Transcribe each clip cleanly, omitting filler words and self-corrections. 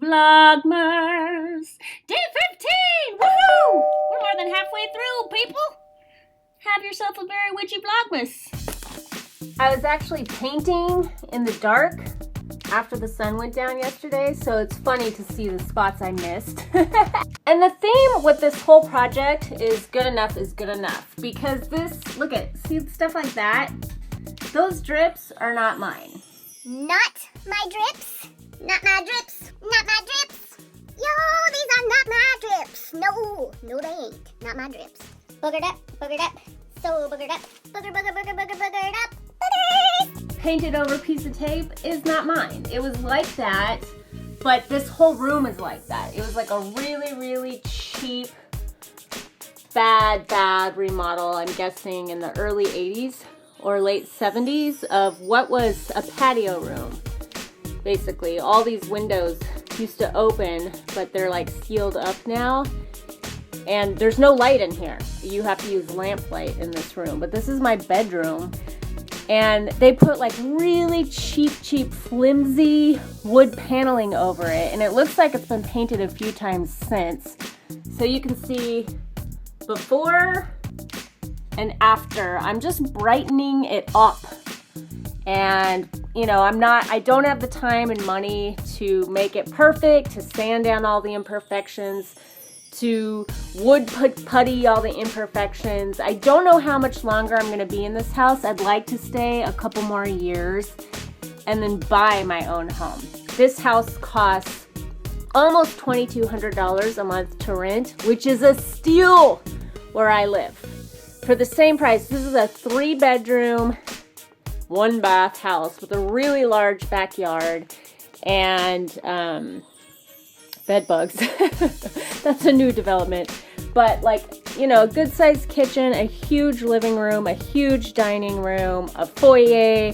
Vlogmas. Day 15! Woohoo! We're more than halfway through, people. Have yourself a very witchy Vlogmas. I was actually painting in the dark after the sun went down yesterday, so it's funny to see the spots I missed. And the theme with this whole project is good enough is good enough, because this, look at, see stuff like that? Those drips are not mine. Not my drips. Not my drips. Not my drips. Yo, these are not my drips. No, they ain't. Not my drips. Boogered up, so boogered up. Boogered up. Boogers. Painted over piece of tape is not mine. It was like that, but this whole room is like that. It was like a really, really cheap, bad remodel, I'm guessing in the early 80s or late 70s of what was a patio room. Basically, all these windows used to open, but they're like sealed up now. And there's no light in here. You have to use lamp light in this room. But this is my bedroom. And they put like really cheap, flimsy wood paneling over it. And it looks like it's been painted a few times since. So you can see before and after. I'm just brightening it up. And you know, I don't have the time and money to make it perfect, to sand down all the imperfections, to wood putty all the imperfections. I don't know how much longer I'm going to be in this house. I'd like to stay a couple more years and then buy my own home. This house costs almost $2,200 a month to rent, which is a steal where I live. For the same price, this is a 3-bedroom, 1-bath house with a really large backyard and bed bugs. That's a new development. But like, you know, a good sized kitchen, a huge living room, a huge dining room, a foyer.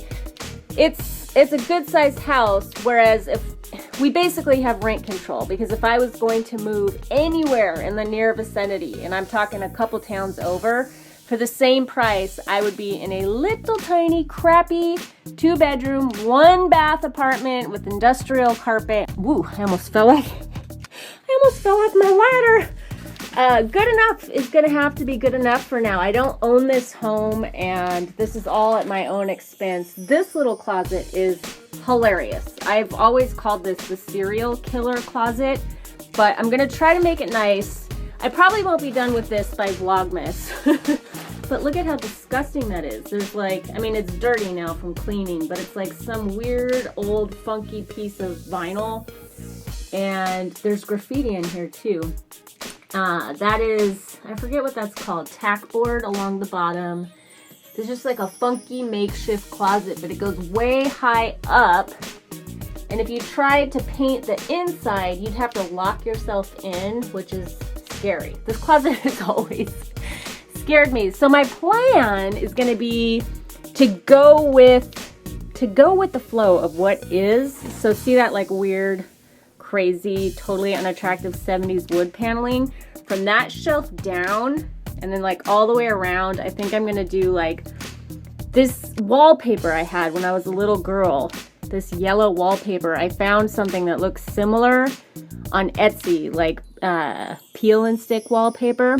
It's a good sized house, whereas if we basically have rent control, because if I was going to move anywhere in the near vicinity, and I'm talking a couple towns over, for the same price, I would be in a little tiny, crappy 2-bedroom, 1-bath apartment with industrial carpet. Woo, I almost fell off my ladder. Good enough is gonna have to be good enough for now. I don't own this home, and this is all at my own expense. This little closet is hilarious. I've always called this the serial killer closet, but I'm gonna try to make it nice. I probably won't be done with this by Vlogmas. But look at how disgusting that is. There's like, I mean, it's dirty now from cleaning, but it's like some weird, old, funky piece of vinyl. And there's graffiti in here too. That is, I forget what that's called, tack board along the bottom. There's just like a funky makeshift closet, but it goes way high up. And if you tried to paint the inside, you'd have to lock yourself in, which is scary. This closet has always scared me. So my plan is going to be to go with the flow of what is. So see that like weird, crazy, totally unattractive 70s wood paneling from that shelf down, and then like all the way around. I think I'm going to do like this wallpaper I had when I was a little girl. This yellow wallpaper. I found something that looks similar on Etsy, like peel and stick wallpaper.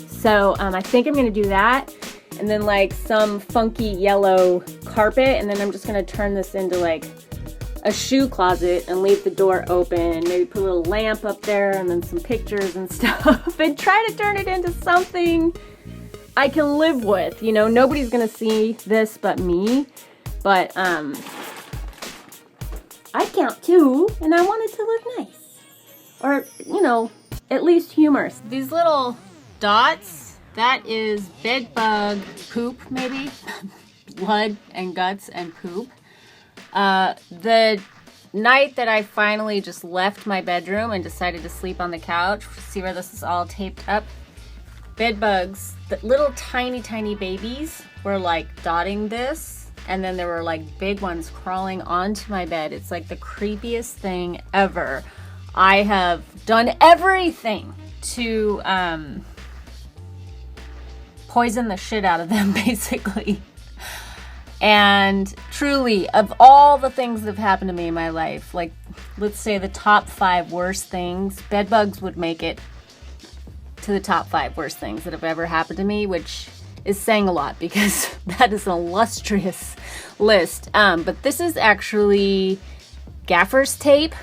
So I think I'm going to do that, and then like some funky yellow carpet, and then I'm just going to turn this into like a shoe closet and leave the door open, maybe put a little lamp up there and then some pictures and stuff, and try to turn it into something I can live with. You know, nobody's going to see this but me, but I count too, and I want it to look nice. Or, you know, at least humorous. These little dots, that is bed bug poop, maybe. Blood and guts and poop. The night that I finally just left my bedroom and decided to sleep on the couch, see where this is all taped up, bed bugs, the little tiny babies were like dotting this, and then there were like big ones crawling onto my bed. It's like the creepiest thing ever. I have done everything to poison the shit out of them, basically. And truly, of all the things that have happened to me in my life, like let's say the top 5 worst things, bed bugs would make it to the top 5 worst things that have ever happened to me, which is saying a lot because that is an illustrious list. But this is actually gaffer's tape,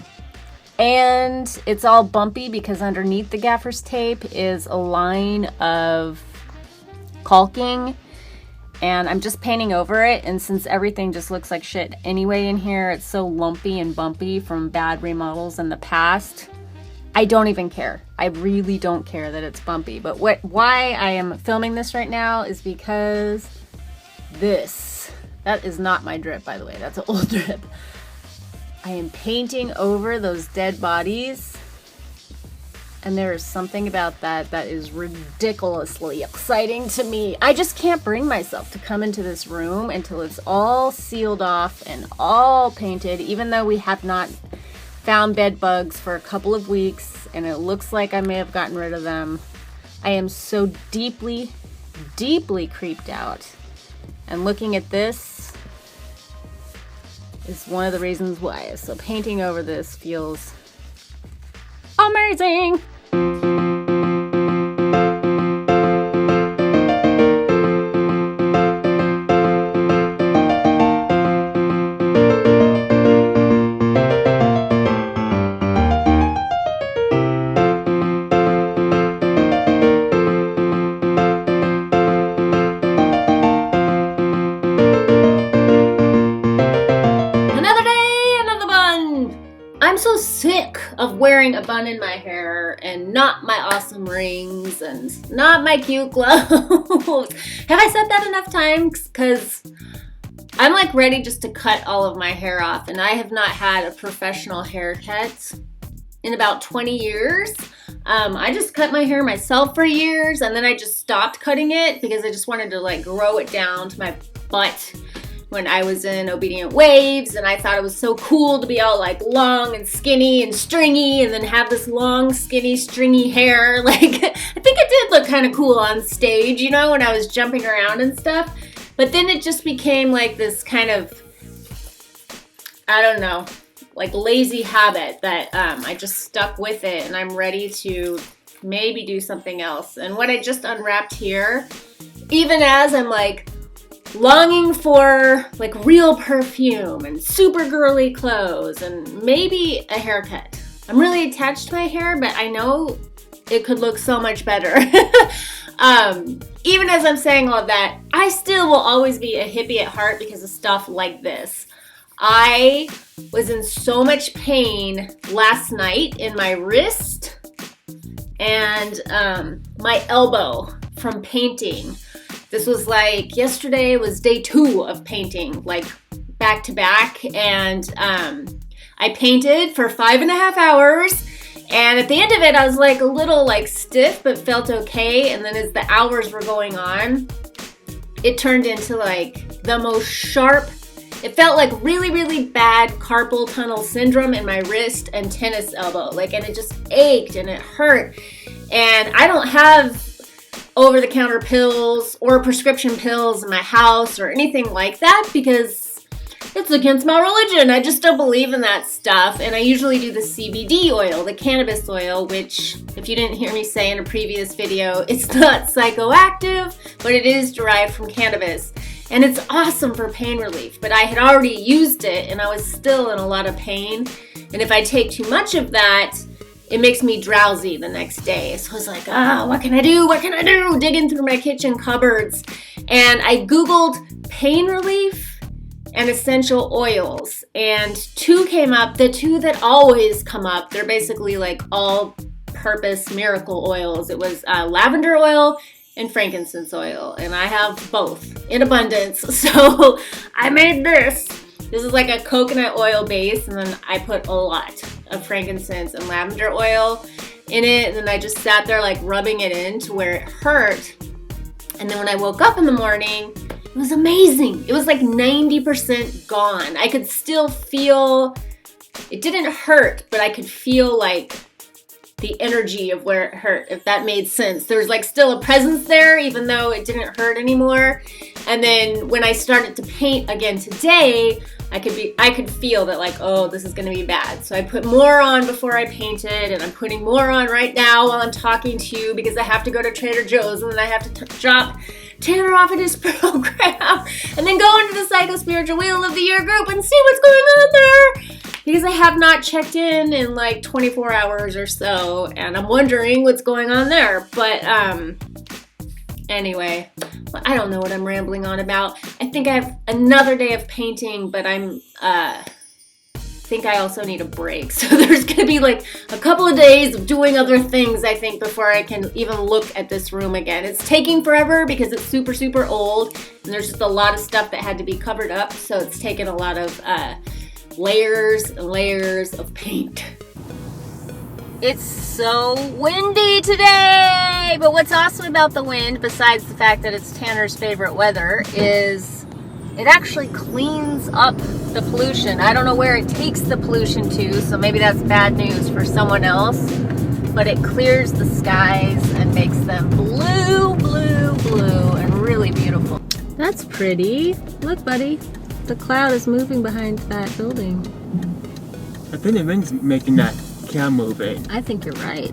and it's all bumpy because underneath the gaffer's tape is a line of caulking, and I'm just painting over it. And since everything just looks like shit anyway in here, it's so lumpy and bumpy from bad remodels in the past, I don't even care. I really don't care that it's bumpy. But why I am filming this right now is because that is not my drip, by the way. That's an old drip. I am painting over those dead bodies, and there is something about that is ridiculously exciting to me. I just can't bring myself to come into this room until it's all sealed off and all painted, even though we have not found bed bugs for a couple of weeks, and it looks like I may have gotten rid of them. I am so deeply, deeply creeped out. And looking at this is one of the reasons why. So painting over this feels amazing. Of wearing a bun in my hair and not my awesome rings and not my cute gloves. Have I said that enough times? Because I'm like ready just to cut all of my hair off, and I have not had a professional haircut in about 20 years. I just cut my hair myself for years, and then I just stopped cutting it because I just wanted to like grow it down to my butt when I was in Obedient Waves, and I thought it was so cool to be all like long and skinny and stringy and then have this long, skinny, stringy hair. Like, I think it did look kind of cool on stage, you know, when I was jumping around and stuff. But then it just became like this kind of, I don't know, like lazy habit that I just stuck with it, and I'm ready to maybe do something else. And what I just unwrapped here, even as I'm like longing for like real perfume and super girly clothes and maybe a haircut. I'm really attached to my hair, but I know it could look so much better. Even as I'm saying all of that, I still will always be a hippie at heart because of stuff like this. I was in so much pain last night in my wrist and my elbow from painting. This was like, yesterday was day 2 of painting, like back to back. And I painted for 5.5 hours. And at the end of it, I was like a little like stiff, but felt okay. And then as the hours were going on, it turned into like the most sharp, it felt like really, really bad carpal tunnel syndrome in my wrist and tennis elbow. Like, and it just ached and it hurt. And I don't have over-the-counter pills or prescription pills in my house or anything like that because it's against my religion. I just don't believe in that stuff. And I usually do the CBD oil, the cannabis oil, which, if you didn't hear me say in a previous video, it's not psychoactive, but it is derived from cannabis. And it's awesome for pain relief. But I had already used it and I was still in a lot of pain. And if I take too much of that, it makes me drowsy the next day. So I was like, what can I do? What can I do? Digging through my kitchen cupboards. And I Googled pain relief and essential oils. And 2 came up. The 2 that always come up, they're basically like all-purpose miracle oils. It was lavender oil and frankincense oil. And I have both in abundance. So I made this. This is like a coconut oil base, and then I put a lot of frankincense and lavender oil in it, and then I just sat there like rubbing it in to where it hurt. And then when I woke up in the morning, it was amazing. It was like 90% gone. I could still feel, it didn't hurt, but I could feel like the energy of where it hurt, if that made sense. There's like still a presence there, even though it didn't hurt anymore. And then when I started to paint again today, I could feel that like, oh, this is gonna be bad. So I put more on before I painted, and I'm putting more on right now while I'm talking to you because I have to go to Trader Joe's and then I have to drop Tanner off at his program and then go into the Psycho Spiritual Wheel of the Year group and see what's going on there. Because I have not checked in like 24 hours or so, and I'm wondering what's going on there. But anyway, I don't know what I'm rambling on about. I think I have another day of painting, but I think I also need a break. So there's gonna be like a couple of days of doing other things, I think, before I can even look at this room again. It's taking forever because it's super, super old, and there's just a lot of stuff that had to be covered up, so it's taken a lot of layers and layers of paint. It's so windy today, but what's awesome about the wind, besides the fact that it's Tanner's favorite weather, is it actually cleans up the pollution. I don't know where it takes the pollution to, so maybe that's bad news for someone else, but it clears the skies and makes them blue, blue, blue, and really beautiful. That's pretty. Look, buddy. The cloud is moving behind that building. I think the wind's making that cloud moving. I think you're right.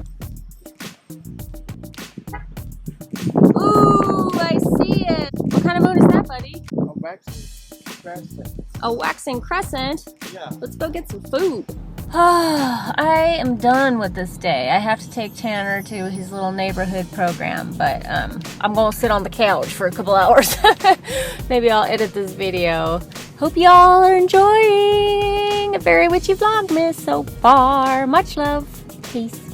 Ooh, I see it. What kind of moon is that, buddy? A waxing crescent. A waxing crescent? Yeah. Let's go get some food. I am done with this day. I have to take Tanner to his little neighborhood program, but I'm gonna sit on the couch for a couple hours. Maybe I'll edit this video. Hope y'all are enjoying a very witchy vlogmas so far. Much love. Peace.